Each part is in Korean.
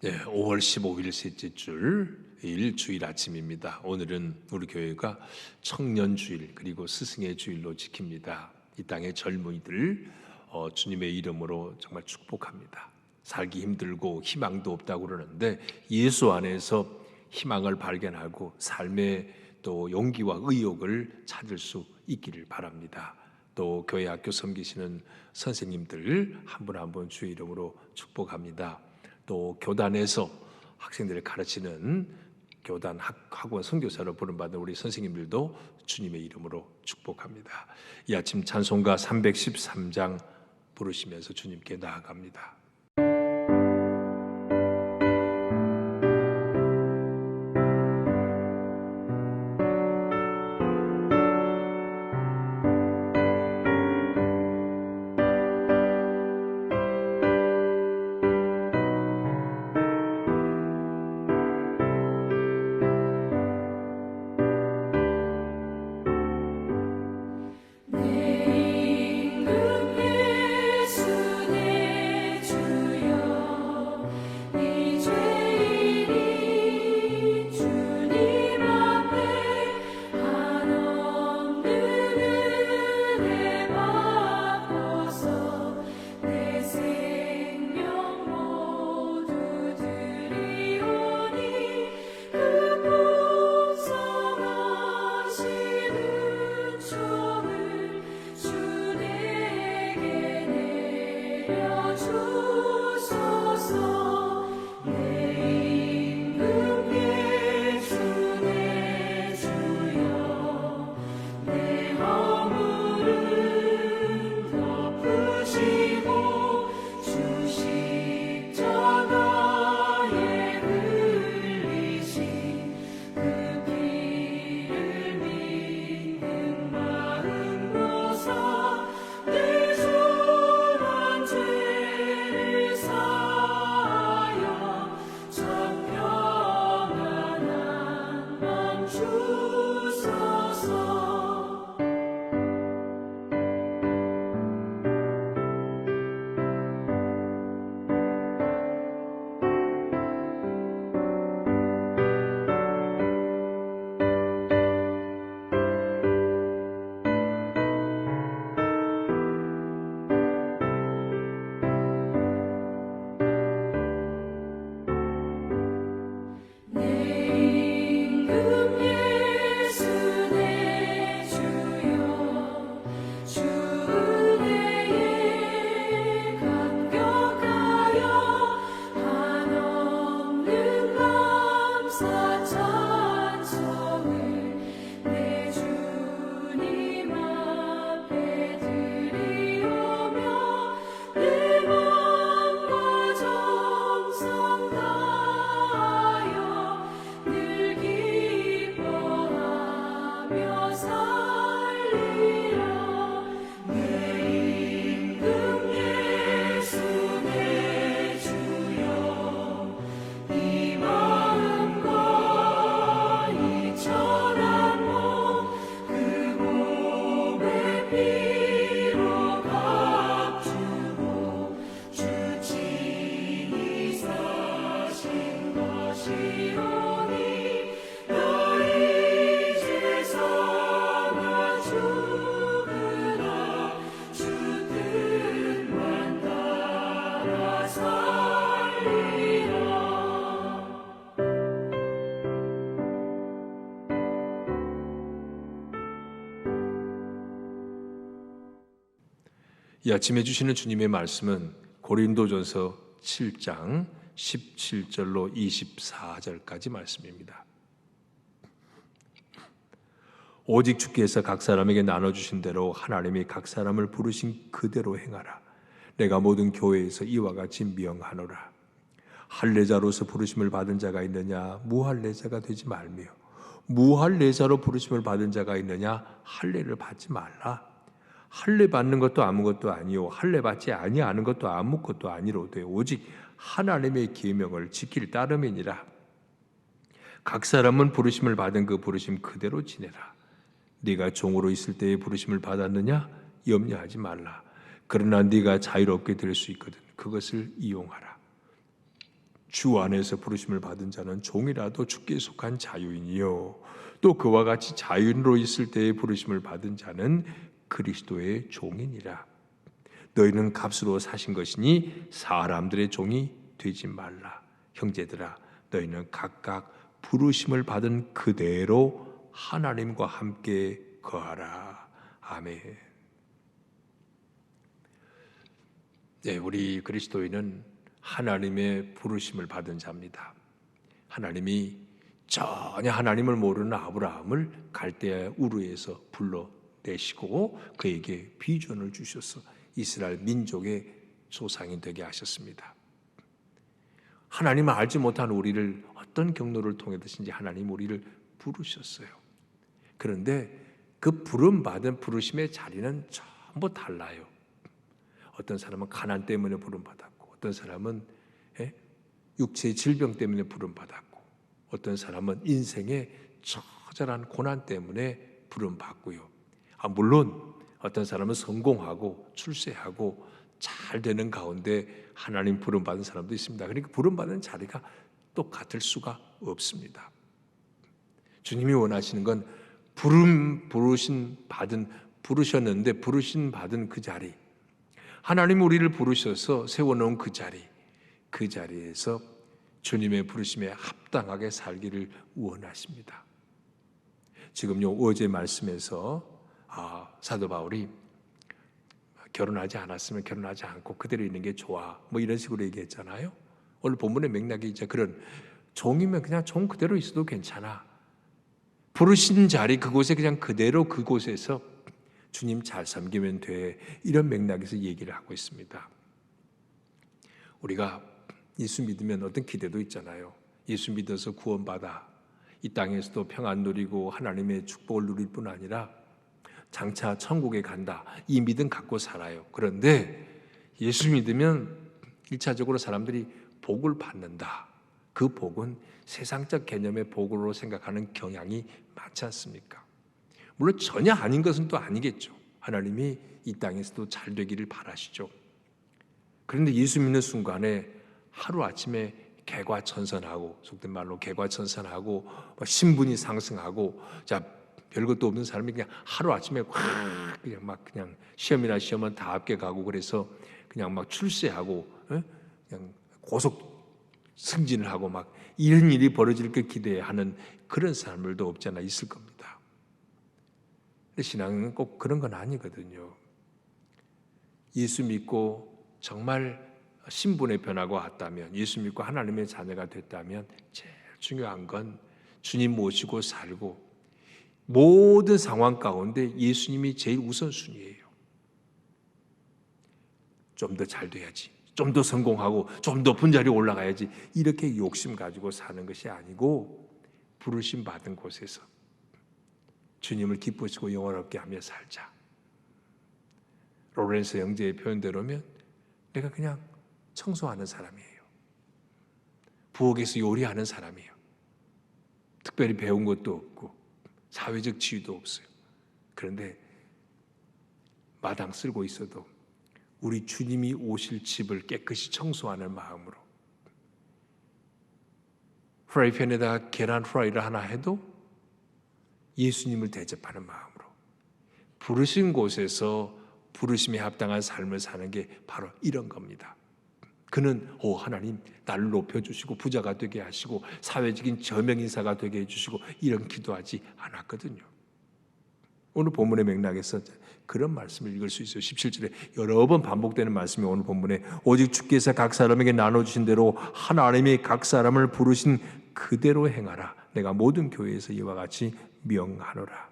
네, 5월 15일 셋째 주일 주일 아침입니다. 오늘은 우리 교회가 청년 주일 그리고 스승의 주일로 지킵니다. 이 땅의 젊은이들 주님의 이름으로 정말 축복합니다. 살기 힘들고 희망도 없다고 그러는데 예수 안에서 희망을 발견하고 삶의 또 용기와 의욕을 찾을 수 있기를 바랍니다. 또 교회 학교 섬기시는 선생님들 한 분 한 분 주의 이름으로 축복합니다. 또 교단에서 학생들을 가르치는 교단 학원 선교사로 부름받은 우리 선생님들도 주님의 이름으로 축복합니다. 이 아침 찬송가 313장 부르시면서 주님께 나아갑니다. 이 아침에 주시는 주님의 말씀은 고린도전서 7장 17절로 24절까지 말씀입니다. 오직 주께서 각 사람에게 나눠주신 대로 하나님이 각 사람을 부르신 그대로 행하라. 내가 모든 교회에서 이와 같이 명하노라. 할례자로서 부르심을 받은 자가 있느냐? 무할례자가 되지 말며, 무할례자로 부르심을 받은 자가 있느냐? 할례를 받지 말라. 할례 받는 것도 아무것도 아니요 할례 받지 아니하는 것도 아무것도 아니로되 오직 하나님의 계명을 지킬 따름이니라. 각 사람은 부르심을 받은 그 부르심 그대로 지내라. 네가 종으로 있을 때에 부르심을 받았느냐? 염려하지 말라. 그러나 네가 자유롭게 될 수 있거든 그것을 이용하라. 주 안에서 부르심을 받은 자는 종이라도 주께 속한 자유인이요 또 그와 같이 자유인으로 있을 때에 부르심을 받은 자는 그리스도의 종이니라. 너희는 값으로 사신 것이니 사람들의 종이 되지 말라. 형제들아, 너희는 각각 부르심을 받은 그대로 하나님과 함께 거하라. 아멘. 네, 우리 그리스도인은 하나님의 부르심을 받은 자입니다. 하나님이 전혀 하나님을 모르는 아브라함을 갈대아 우르에서 불러내시고 그에게 비전을 주셔서 이스라엘 민족의 조상이 되게 하셨습니다. 하나님을 알지 못한 우리를 어떤 경로를 통해서든지 하나님 우리를 부르셨어요. 그런데 그 부름받은 부르심의 자리는 전부 달라요. 어떤 사람은 가난 때문에 부름받았고, 어떤 사람은 육체의 질병 때문에 부름받았고, 어떤 사람은 인생의 처절한 고난 때문에 부름받고요. 물론 어떤 사람은 성공하고 출세하고 잘 되는 가운데 하나님 부름받은 사람도 있습니다. 그러니까 부름받은 자리가 똑같을 수가 없습니다. 주님이 원하시는 건 부르셨는데 부르신 받은 그 자리, 하나님 우리를 부르셔서 세워놓은 그 자리에서 주님의 부르심에 합당하게 살기를 원하십니다. 지금요 어제 말씀에서 사도 바울이 결혼하지 않았으면 결혼하지 않고 그대로 있는 게 좋아 뭐 이런 식으로 얘기했잖아요. 오늘 본문의 맥락이 이제 그런 종이면 그냥 종 그대로 있어도 괜찮아. 부르신 자리 그곳에 그냥 그대로 그곳에서 주님 잘 섬기면 돼. 이런 맥락에서 얘기를 하고 있습니다. 우리가 예수 믿으면 어떤 기대도 있잖아요. 예수 믿어서 구원받아 이 땅에서도 평안 누리고 하나님의 축복을 누릴 뿐 아니라 장차 천국에 간다. 이 믿음 갖고 살아요. 그런데 예수 믿으면 1차적으로 사람들이 복을 받는다. 그 복은 세상적 개념의 복으로 생각하는 경향이 많지 않습니까? 물론 전혀 아닌 것은 또 아니겠죠. 하나님이 이 땅에서도 잘 되기를 바라시죠. 그런데 예수 믿는 순간에 하루아침에 개과천선하고, 속된 말로 개과천선하고 신분이 상승하고, 자 별것도 없는 사람이 그냥 하루아침에 확 그냥 시험이나 시험은 다 합격하고 그래서 그냥 막 출세하고 그냥 고속 승진을 하고 막 이런 일이 벌어질 걸 기대하는 그런 사람들도 없지 않아 있을 겁니다. 근데 신앙은 꼭 그런 건 아니거든요. 예수 믿고 정말 신분의 변화가 왔다면, 예수 믿고 하나님의 자녀가 됐다면 제일 중요한 건 주님 모시고 살고 모든 상황 가운데 예수님이 제일 우선순위예요. 좀 더 잘 돼야지, 좀 더 성공하고 좀 높은 자리에 올라가야지, 이렇게 욕심 가지고 사는 것이 아니고 부르심 받은 곳에서 주님을 기쁘시고 영원롭게 하며 살자. 로렌스 형제의 표현대로면 내가 그냥 청소하는 사람이에요. 부엌에서 요리하는 사람이에요. 특별히 배운 것도 없고 사회적 지위도 없어요. 그런데 마당 쓸고 있어도 우리 주님이 오실 집을 깨끗이 청소하는 마음으로, 프라이팬에다가 계란 프라이를 하나 해도 예수님을 대접하는 마음으로 부르신 곳에서 부르심에 합당한 삶을 사는 게 바로 이런 겁니다. 그는 하나님 나를 높여주시고 부자가 되게 하시고 사회적인 저명인사가 되게 해주시고 이런 기도하지 않았거든요. 오늘 본문의 맥락에서 그런 말씀을 읽을 수 있어요. 17절에 여러 번 반복되는 말씀이 오늘 본문에 오직 주께서 각 사람에게 나눠주신 대로 하나님이 각 사람을 부르신 그대로 행하라. 내가 모든 교회에서 이와 같이 명하노라.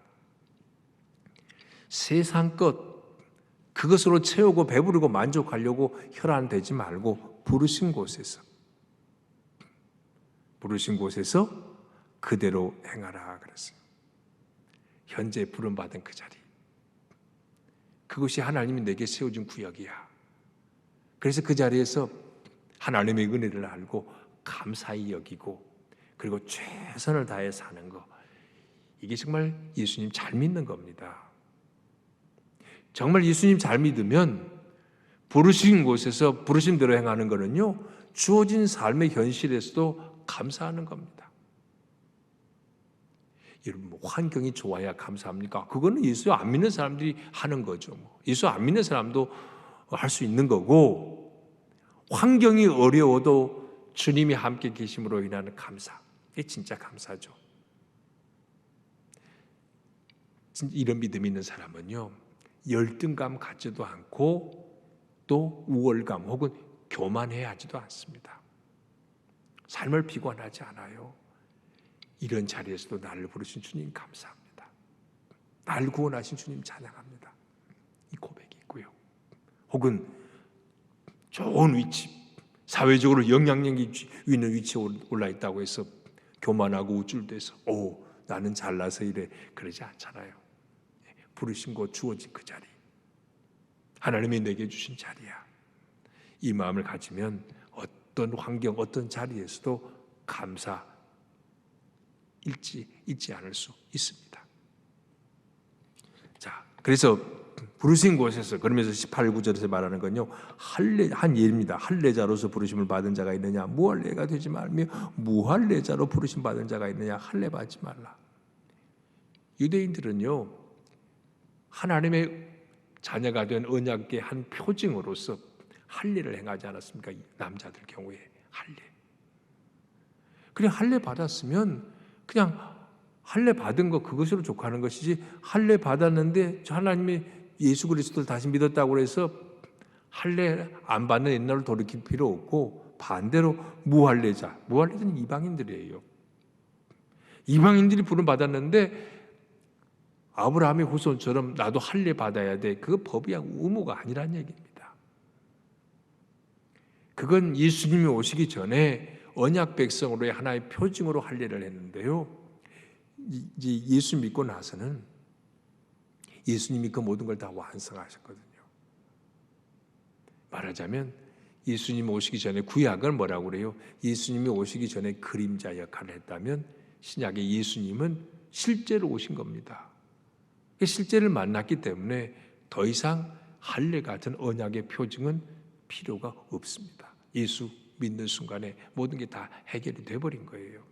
세상 것 그것으로 채우고 배부르고 만족하려고 혈안되지 말고 부르신 곳에서 그대로 행하라 그랬어요. 현재 부름받은 그 자리, 그것이 하나님이 내게 세워준 구역이야. 그래서 그 자리에서 하나님의 은혜를 알고 감사히 여기고 그리고 최선을 다해 사는 거, 이게 정말 예수님 잘 믿는 겁니다. 정말 예수님 잘 믿으면 부르신 곳에서 부르신 대로 행하는 거는요 주어진 삶의 현실에서도 감사하는 겁니다. 여러분, 뭐 환경이 좋아야 감사합니까? 그거는 예수 안 믿는 사람들이 하는 거죠. 예수 안 믿는 사람도 할 수 있는 거고, 환경이 어려워도 주님이 함께 계심으로 인하는 감사, 이게 진짜 감사죠. 이런 믿음이 있는 사람은요, 열등감 갖지도 않고 또 우월감 혹은 교만해하지도 않습니다. 삶을 비관하지 않아요. 이런 자리에서도 나를 부르신 주님 감사합니다. 나를 구원하신 주님 찬양합니다. 이 고백이 있고요. 혹은 좋은 위치, 사회적으로 영향력이 있는 위치에 올라 있다고 해서 교만하고 우쭐대서 나는 잘나서 이래, 그러지 않잖아요. 부르신 곳, 주어진 그 자리, 하나님이 내게 주신 자리야. 이 마음을 가지면 어떤 환경, 어떤 자리에서도 감사 잊지 않을 수 있습니다. 자, 그래서 부르신 곳에서, 그러면서 18, 19절에서 말하는 건요, 한 예입니다. 할례자로서 부르심을 받은 자가 있느냐, 무할례가 되지 말며 무할례자로 부르심 받은 자가 있느냐, 할례 받지 말라. 유대인들은요, 하나님의 자녀가 된 언약의 한 표징으로서 할례를 행하지 않았습니까? 남자들 경우에 할례. 그냥 할례 받았으면 그냥 할례 받은 거 그것으로 족하는 것이지, 할례 받았는데 하나님이 예수 그리스도를 다시 믿었다고 해서 할례 안 받는 옛날로 돌이킬 필요 없고, 반대로 무할례자는 이방인들이에요. 이방인들이 부름 받았는데 아브라함의 후손처럼 나도 할례 받아야 돼, 그거 법이 의무가 아니란 얘기입니다. 그건 예수님이 오시기 전에 언약 백성으로의 하나의 표징으로 할례를 했는데요, 이제 예수 믿고 나서는 예수님이 그 모든 걸 다 완성하셨거든요. 말하자면 예수님 오시기 전에 구약은 뭐라고 그래요? 예수님이 오시기 전에 그림자 역할을 했다면 신약의 예수님은 실제로 오신 겁니다. 실제를 만났기 때문에 더 이상 할례 같은 언약의 표징은 필요가 없습니다. 예수 믿는 순간에 모든 게 다 해결이 돼버린 거예요.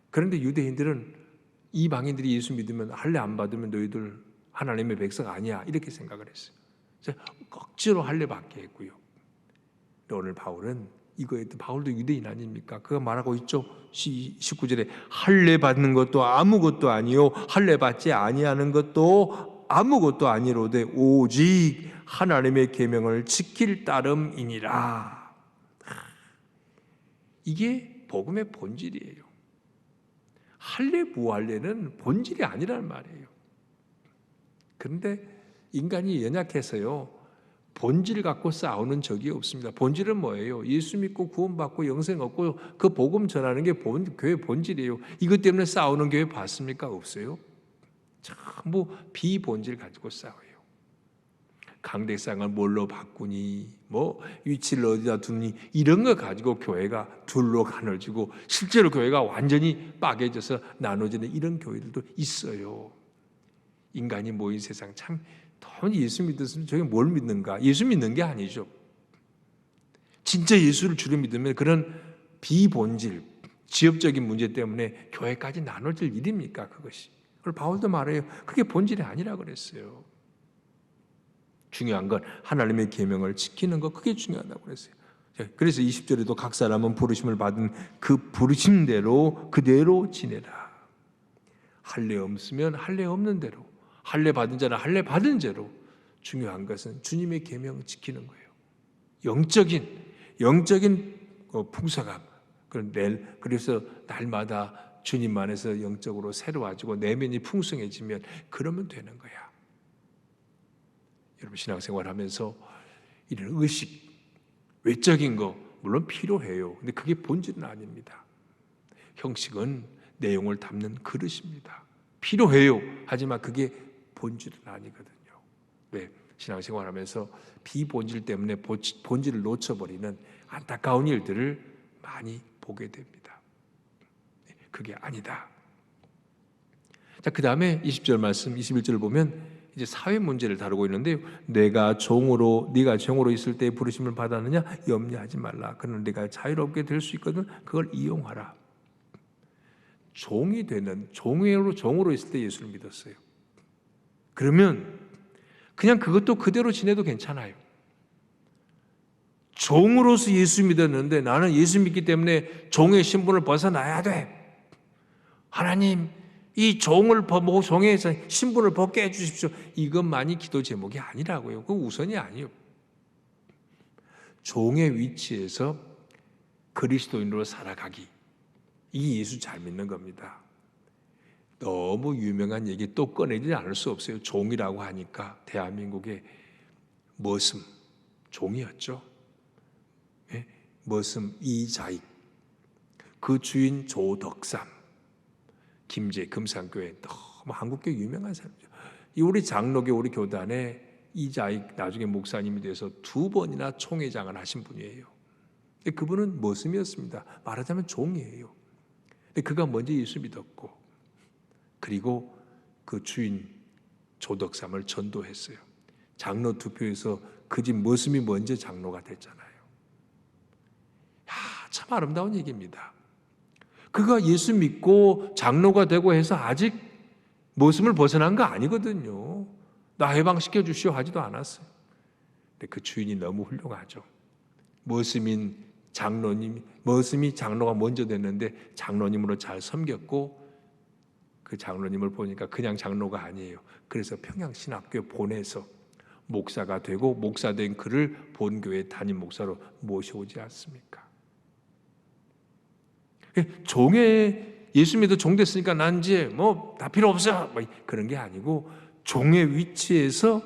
그런데 유대인들은 이방인들이 예수 믿으면 할례 안 받으면 너희들 하나님의 백성 아니야, 이렇게 생각을 했어요. 그래서 억지로 할례 받게 했고요. 오늘 바울은 바울도 유대인 아닙니까? 그가 말하고 있죠. 19절에 할례 받는 것도 아무것도 아니요 할례 받지 아니하는 것도 아무것도 아니로되 오직 하나님의 계명을 지킬 따름이니라. 이게 복음의 본질이에요. 할례 무할례는 본질이 아니라는 말이에요. 그런데 인간이 연약해서요, 본질 갖고 싸우는 적이 없습니다. 본질은 뭐예요? 예수 믿고 구원받고 영생 얻고 그 복음 전하는 게 교회 본질이에요. 이것 때문에 싸우는 교회 봤습니까? 없어요. 전부 비본질 가지고 싸워요. 강대상을 뭘로 바꾸니, 위치를 어디다 두니, 이런 거 가지고 교회가 둘로 가눠지고 실제로 교회가 완전히 빠개져서 나눠지는 이런 교회들도 있어요. 인간이 모인 세상, 참 예수 믿었으면 저게 뭘 믿는가? 예수 믿는 게 아니죠. 진짜 예수를 주로 믿으면 그런 비본질, 지엽적인 문제 때문에 교회까지 나눠질 일입니까? 그것이. 그걸 바울도 말해요. 그게 본질이 아니라 그랬어요. 중요한 건 하나님의 계명을 지키는 것, 그게 중요하다고 그랬어요. 그래서 20절에도 각 사람은 부르심을 받은 그 부르심대로 그대로 지내라. 할례 없으면 할례 없는 대로, 할례 받은 자는 할례 받은 대로. 중요한 것은 주님의 계명 지키는 거예요. 영적인 풍성함. 그래서 날마다 주님 안에서 영적으로 새로워지고 내면이 풍성해지면 그러면 되는 거야. 여러분 신앙생활하면서 이런 의식, 외적인 거 물론 필요해요. 근데 그게 본질은 아닙니다. 형식은 내용을 담는 그릇입니다. 필요해요. 하지만 그게 본질은 아니거든요. 왜? 신앙생활하면서 비본질 때문에 본질을 놓쳐버리는 안타까운 일들을 많이 보게 됩니다. 그게 아니다. 자, 그 다음에 20절 말씀, 21절을 보면 이제 사회 문제를 다루고 있는데, 네가 종으로 있을 때 부르심을 받았느냐? 염려하지 말라. 그러나 네가 자유롭게 될 수 있거든. 그걸 이용하라. 종으로 있을 때 예수를 믿었어요. 그러면 그냥 그것도 그대로 지내도 괜찮아요. 종으로서 예수 믿었는데 나는 예수 믿기 때문에 종의 신분을 벗어나야 돼. 하나님, 이 종의 신분을 벗게 해주십시오. 이것만이 기도 제목이 아니라고요. 그거 우선이 아니에요. 종의 위치에서 그리스도인으로 살아가기. 이 예수 잘 믿는 겁니다. 너무 유명한 얘기 또 꺼내지 않을 수 없어요. 종이라고 하니까 대한민국의 머슴, 종이었죠. 네? 머슴 이자익, 그 주인 조덕삼, 김제 금산교회 너무 한국교 유명한 사람이죠. 우리 장로교 우리 교단에 이자익 나중에 목사님이 돼서 2번이나 총회장을 하신 분이에요. 그분은 머슴이었습니다. 말하자면 종이에요. 그가 먼저 예수 믿었고, 그리고 그 주인 조덕삼을 전도했어요. 장로 투표에서 그 집 머슴이 먼저 장로가 됐잖아요. 참 아름다운 얘기입니다. 그가 예수 믿고 장로가 되고 해서 아직 머슴을 벗어난 거 아니거든요. 나 해방시켜 주시오 하지도 않았어요. 근데 그 주인이 너무 훌륭하죠. 머슴이 장로가 먼저 됐는데 장로님으로 잘 섬겼고, 그 장로님을 보니까 그냥 장로가 아니에요. 그래서 평양신학교에 보내서 목사가 되고, 목사된 그를 본교회 담임 목사로 모셔오지 않습니까? 예수 믿어 종 됐으니까 난 이제 다 필요 없어, 그런 게 아니고 종의 위치에서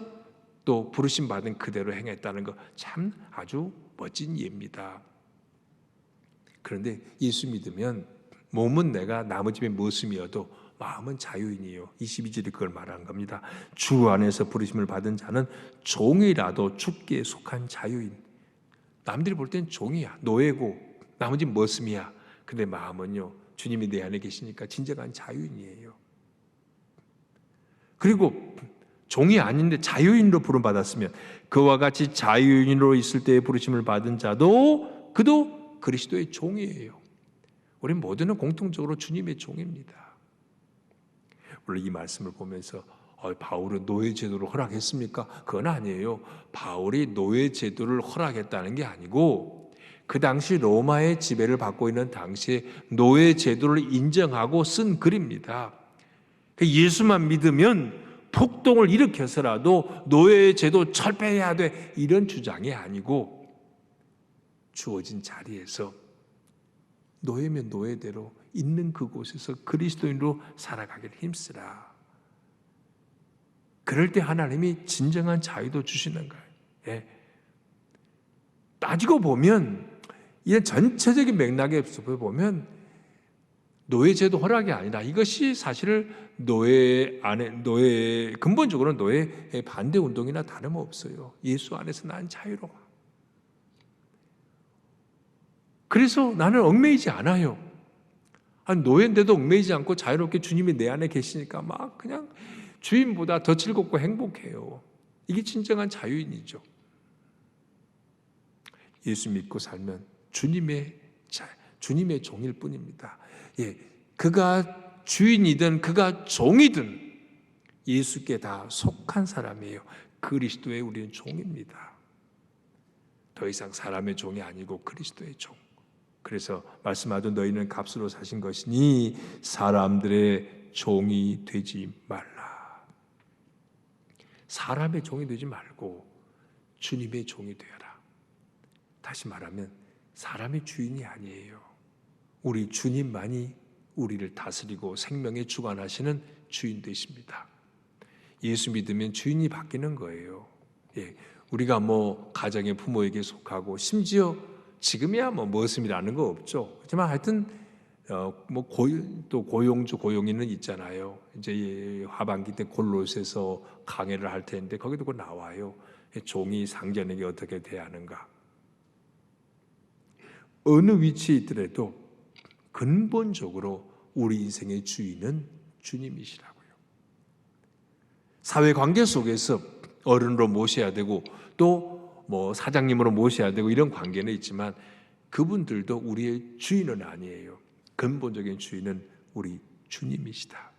또 부르심 받은 그대로 행했다는 거 참 아주 멋진 예입니다. 그런데 예수 믿으면 몸은 내가 남의 집의 머슴이어도 마음은 자유인이요. 22절이 그걸 말하는 겁니다. 주 안에서 부르심을 받은 자는 종이라도 주께 속한 자유인. 남들이 볼 땐 종이야, 노예고, 나머지 머슴이야. 근데 마음은요, 주님이 내 안에 계시니까 진정한 자유인이에요. 그리고 종이 아닌데 자유인으로 부름받았으면 그와 같이 자유인으로 있을 때에 부르심을 받은 자도 그도 그리스도의 종이에요. 우리 모두는 공통적으로 주님의 종입니다. 물론 이 말씀을 보면서 바울은 노예 제도를 허락했습니까? 그건 아니에요. 바울이 노예 제도를 허락했다는 게 아니고, 그 당시 로마의 지배를 받고 있는 당시에 노예 제도를 인정하고 쓴 글입니다. 예수만 믿으면 폭동을 일으켜서라도 노예 제도 철폐해야 돼, 이런 주장이 아니고, 주어진 자리에서 노예면 노예대로 있는 그곳에서 그리스도인으로 살아가기를 힘쓰라. 그럴 때 하나님이 진정한 자유도 주시는 거예요. 예. 따지고 보면, 이런 전체적인 맥락에 보면 노예제도 허락이 아니라 이것이 사실 근본적으로 노예 반대 운동이나 다름없어요. 예수 안에서 난 자유로워. 그래서 나는 얽매이지 않아요. 노예인데도 얽매이지 않고 자유롭게 주님이 내 안에 계시니까 막 그냥 주인보다 더 즐겁고 행복해요. 이게 진정한 자유인이죠. 예수 믿고 살면 주님의 종일 뿐입니다. 예, 그가 주인이든 그가 종이든 예수께 다 속한 사람이에요. 그리스도의 우리는 종입니다. 더 이상 사람의 종이 아니고 그리스도의 종. 그래서 말씀하던 너희는 값으로 사신 것이니 사람들의 종이 되지 말라. 사람의 종이 되지 말고 주님의 종이 되어라. 다시 말하면 사람의 주인이 아니에요. 우리 주님만이 우리를 다스리고 생명에 주관하시는 주인 되십니다. 예수 믿으면 주인이 바뀌는 거예요. 예, 우리가 가정의 부모에게 속하고, 심지어 지금이야 머슴이라는 거 없죠. 하지만 하여튼 또 고용주 고용인은 있잖아요. 이제 하반기 때 골로새서 강해를 할 텐데 거기도 그 나와요. 종이 상전에게 어떻게 대하는가. 어느 위치에 있더라도 근본적으로 우리 인생의 주인은 주님이시라고요. 사회관계 속에서 어른으로 모셔야 되고 또 사장님으로 모셔야 되고 이런 관계는 있지만 그분들도 우리의 주인은 아니에요. 근본적인 주인은 우리 주님이시다.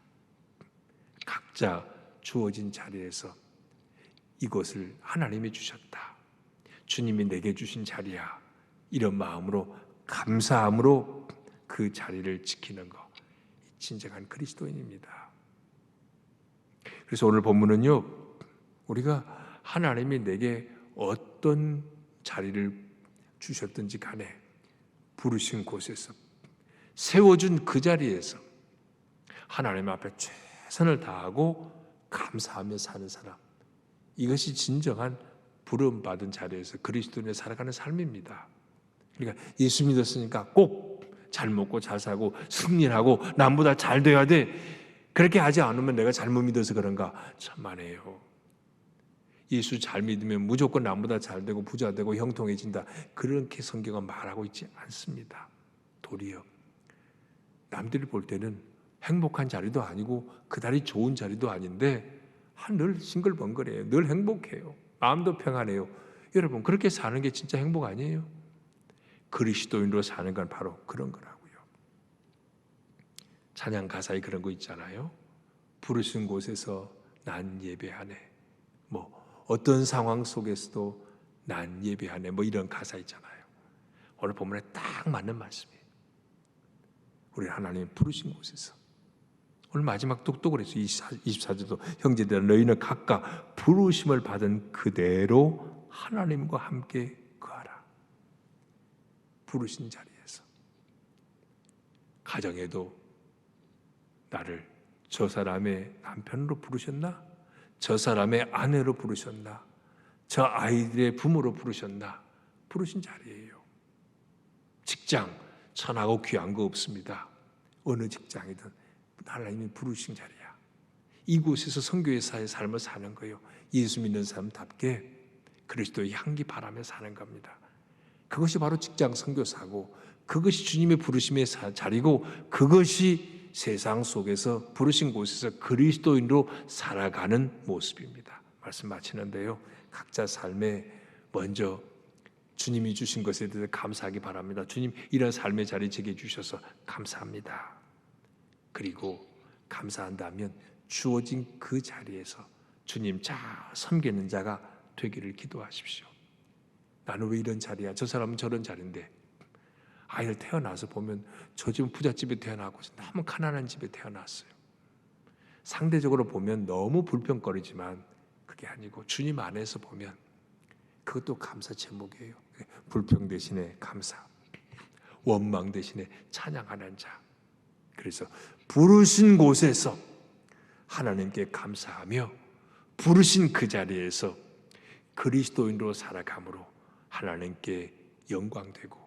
각자 주어진 자리에서 이것을 하나님이 주셨다. 주님이 내게 주신 자리야. 이런 마음으로 감사함으로 그 자리를 지키는 것, 진정한 그리스도인입니다. 그래서 오늘 본문은요, 우리가 하나님이 내게 어떤 자리를 주셨든지 간에 부르신 곳에서 세워준 그 자리에서 하나님 앞에 최선을 다하고 감사하며 사는 사람, 이것이 진정한 부름받은 자리에서 그리스도인의 살아가는 삶입니다. 그러니까 예수 믿었으니까 꼭 잘 먹고 잘 살고 승리하고 남보다 잘 돼야 돼, 그렇게 하지 않으면 내가 잘못 믿어서 그런가? 천만에요. 예수 잘 믿으면 무조건 남보다 잘 되고 부자 되고 형통해진다, 그렇게 성경은 말하고 있지 않습니다. 도리어 남들이 볼 때는 행복한 자리도 아니고 그다리 좋은 자리도 아닌데 늘 싱글벙글해요. 늘 행복해요. 마음도 평안해요. 여러분, 그렇게 사는 게 진짜 행복 아니에요? 그리스도인으로 사는 건 바로 그런 거라고요. 찬양 가사에 그런 거 있잖아요. 부르신 곳에서 난 예배하네. 어떤 상황 속에서도 난 예배하네. 이런 가사 있잖아요. 오늘 본문에 딱 맞는 말씀이에요. 우리 하나님 부르신 곳에서. 오늘 마지막 또 그랬어요. 24절도 형제들아 너희는 각각 부르심을 받은 그대로 하나님과 함께 거하라. 부르신 자리에서. 가정에도 나를 저 사람의 남편으로 부르셨나? 저 사람의 아내로 부르셨나? 저 아이들의 부모로 부르셨나? 부르신 자리예요. 직장, 천하고 귀한 거 없습니다. 어느 직장이든 하나님이 부르신 자리야. 이곳에서 선교회사의 삶을 사는 거예요. 예수 믿는 사람답게 그리스도의 향기 바라며 사는 겁니다. 그것이 바로 직장 선교사고, 그것이 주님의 부르심의 자리고, 그것이 세상 속에서 부르신 곳에서 그리스도인으로 살아가는 모습입니다. 말씀 마치는데요, 각자 삶에 먼저 주님이 주신 것에 대해서 감사하기 바랍니다. 주님, 이런 삶의 자리 제게 주셔서 감사합니다. 그리고 감사한다면 주어진 그 자리에서 주님 잘 섬기는 자가 되기를 기도하십시오. 나는 왜 이런 자리야? 저 사람은 저런 자리인데. 아이를 태어나서 보면 저 집은 부잣집에 태어나고 너무 가난한 집에 태어났어요. 상대적으로 보면 너무 불평거리지만 그게 아니고 주님 안에서 보면 그것도 감사 제목이에요. 불평 대신에 감사, 원망 대신에 찬양하는 자. 그래서 부르신 곳에서 하나님께 감사하며 부르신 그 자리에서 그리스도인으로 살아감으로 하나님께 영광되고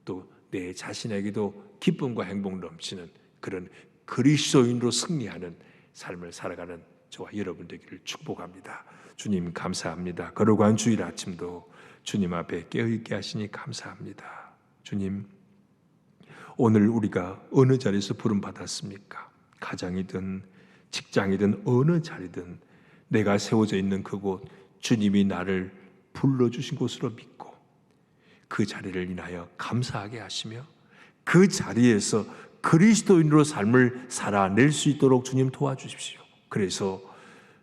또 내 자신에게도 기쁨과 행복 넘치는 그런 그리스도인으로 승리하는 삶을 살아가는 저와 여러분 되기를 축복합니다. 주님 감사합니다. 거룩한 주일 아침도 주님 앞에 깨어있게 하시니 감사합니다. 주님, 오늘 우리가 어느 자리에서 부름 받았습니까? 가정이든 직장이든 어느 자리든 내가 세워져 있는 그곳, 주님이 나를 불러주신 곳으로 믿고 그 자리를 인하여 감사하게 하시며 그 자리에서 그리스도인으로 삶을 살아낼 수 있도록 주님 도와주십시오. 그래서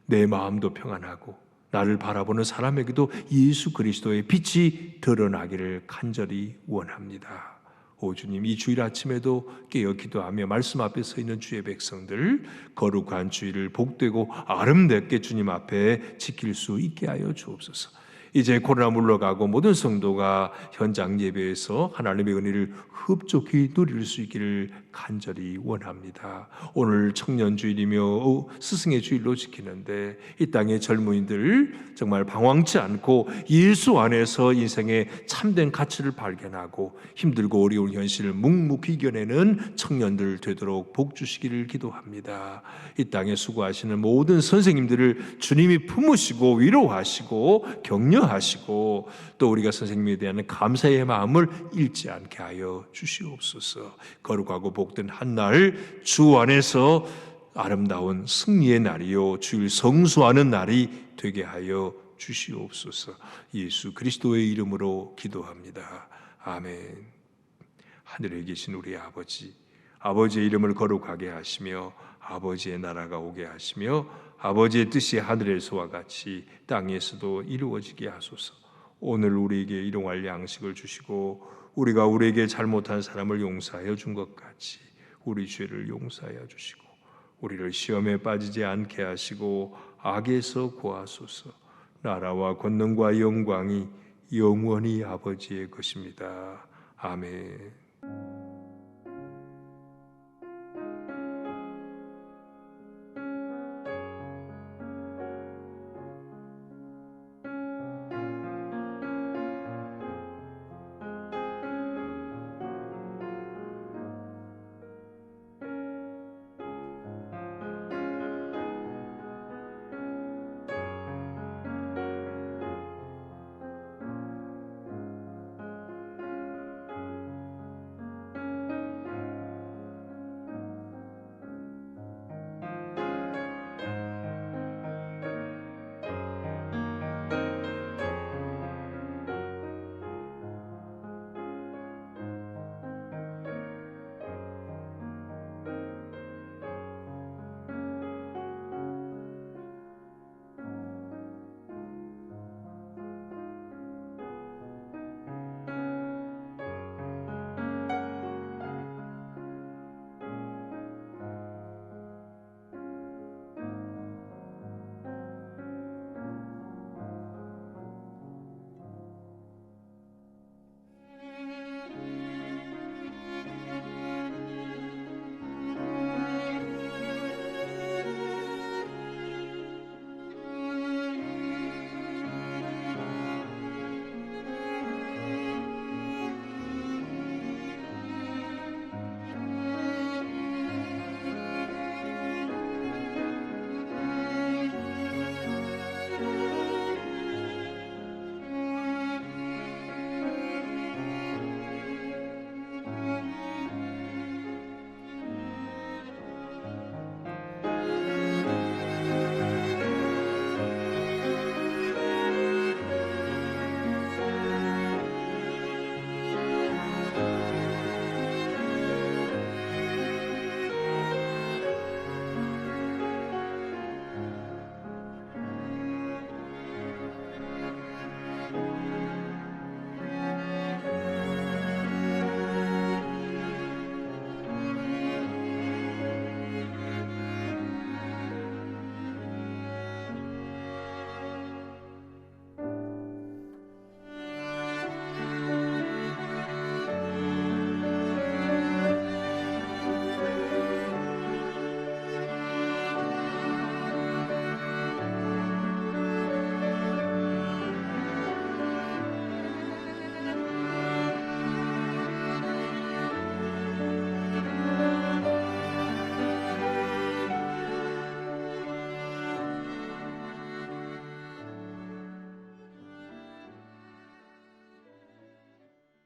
내 마음도 평안하고 나를 바라보는 사람에게도 예수 그리스도의 빛이 드러나기를 간절히 원합니다. 오 주님, 이 주일 아침에도 깨어 기도하며 말씀 앞에 서 있는 주의 백성들 거룩한 주일을 복되고 아름답게 주님 앞에 지킬 수 있게 하여 주옵소서. 이제 코로나 물러가고 모든 성도가 현장 예배에서 하나님의 은혜를 흡족히 누릴 수 있기를 간절히 원합니다. 오늘 청년주일이며 스승의 주일로 지키는데 이 땅의 젊은이들 정말 방황치 않고 예수 안에서 인생의 참된 가치를 발견하고 힘들고 어려운 현실을 묵묵히 이겨내는 청년들 되도록 복 주시기를 기도합니다. 이 땅에 수고하시는 모든 선생님들을 주님이 품으시고 위로하시고 격려하시고 또 우리가 선생님에 대한 감사의 마음을 잃지 않게 하여 주시옵소서. 거룩하고 복된 한 날 주 안에서 아름다운 승리의 날이요 주일 성수하는 날이 되게 하여 주시옵소서. 예수 그리스도의 이름으로 기도합니다. 아멘. 하늘에 계신 우리 아버지, 아버지의 이름을 거룩하게 하시며 아버지의 나라가 오게 하시며 아버지의 뜻이 하늘에서와 같이 땅에서도 이루어지게 하소서. 오늘 우리에게 일용할 양식을 주시고 우리가 우리에게 잘못한 사람을 용서하여 준 것 같이 우리 죄를 용서하여 주시고 우리를 시험에 빠지지 않게 하시고 악에서 구하소서. 나라와 권능과 영광이 영원히 아버지의 것입니다. 아멘.